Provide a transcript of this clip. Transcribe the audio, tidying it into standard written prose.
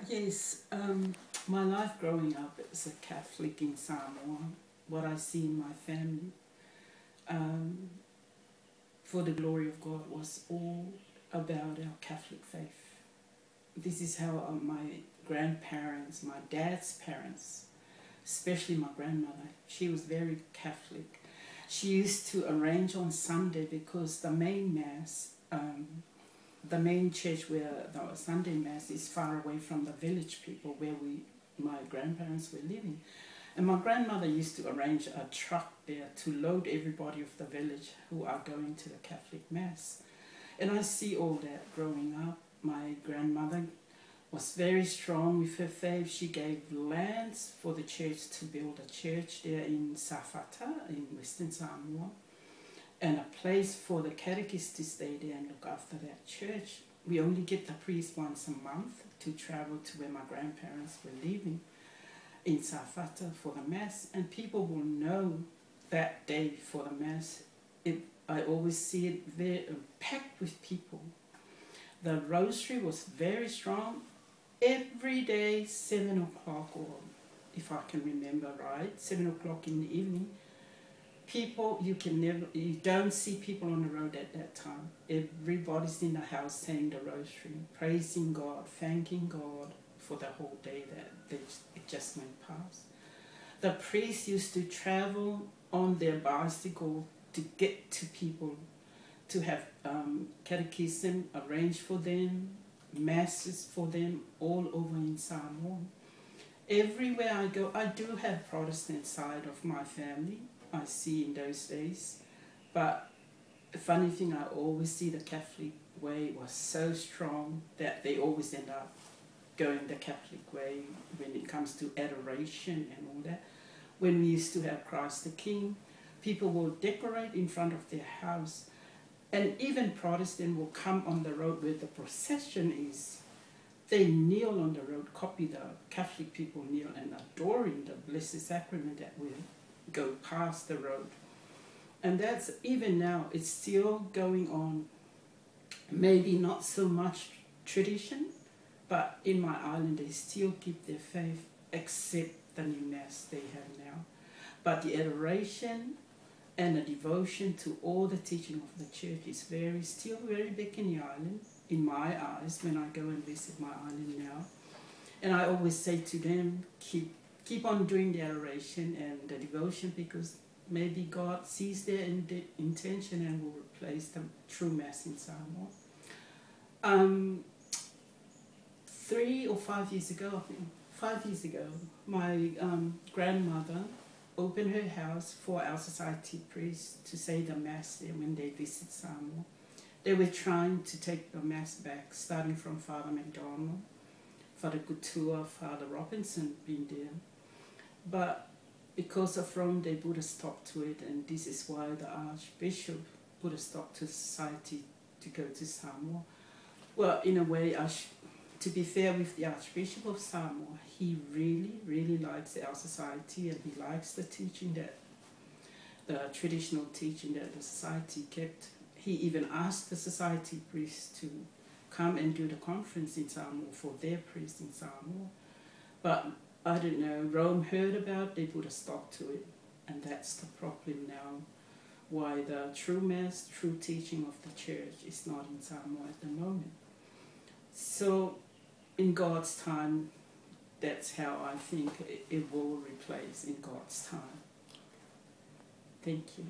Yes, my life growing up as a Catholic in Samoa, what I see in my family, um, for the glory of God, was all about our Catholic faith. This is how my grandparents, my dad's parents, especially my grandmother, she was very Catholic. She used to arrange on Sunday because the main church where the Sunday Mass is far away from the village people where my grandparents were living. And my grandmother used to arrange a truck there to load everybody of the village who are going to the Catholic Mass. And I see all that growing up. My grandmother was very strong with her faith. She gave lands for the church to build a church there in Safata, in Western Samoa, and a place for the catechists to stay there and look after that church. We only get the priest once a month to travel to where my grandparents were living in Safata for the Mass, and people will know that day for the Mass. I always see it there, packed with people. The rosary was very strong. Every day, 7 o'clock, or if I can remember right, 7 o'clock in the evening, people, you don't see people on the road at that time. Everybody's in the house saying the rosary, praising God, thanking God for the whole day that it just went past. The priests used to travel on their bicycle to get to people, to have catechism arranged for them, masses for them all over in Samoa. Everywhere I go, I do have Protestant side of my family, I see in those days, but the funny thing, I always see the Catholic way was so strong that they always end up going the Catholic way when it comes to adoration and all that. When we used to have Christ the King, people will decorate in front of their house, and even Protestant will come on the road where the procession is. They kneel on the road, copy the Catholic people kneel and adoring the Blessed Sacrament that will go past the road. And that's, even now, it's still going on. Maybe not so much tradition, but in my island they still keep their faith, except the new Mass they have now. But the adoration and the devotion to all the teaching of the church is still very big in the island, in my eyes, when I go and visit my island now. And I always say to them, keep on doing the adoration and the devotion, because maybe God sees their intention and will replace the true Mass in Samoa. 3 or 5 years ago, I think, 5 years ago, my grandmother opened her house for our society priests to say the Mass there when they visit Samoa. They were trying to take the Mass back, starting from Father McDonald, Father Kutua, Father Robinson being there. But because of Rome, they put a stop to it, and this is why the Archbishop put a stop to society to go to Samoa. Well, in a way, to be fair with the Archbishop of Samoa, he really, really likes our society, and he likes the teaching the traditional teaching that the society kept. He even asked the society priests to come and do the conference in Samoa for their priests in Samoa. But I don't know, Rome heard about it, they put a stop to it, and that's the problem now, why the true Mass, true teaching of the Church is not in Samoa at the moment. So, in God's time, that's how I think it will replace in God's time. Thank you.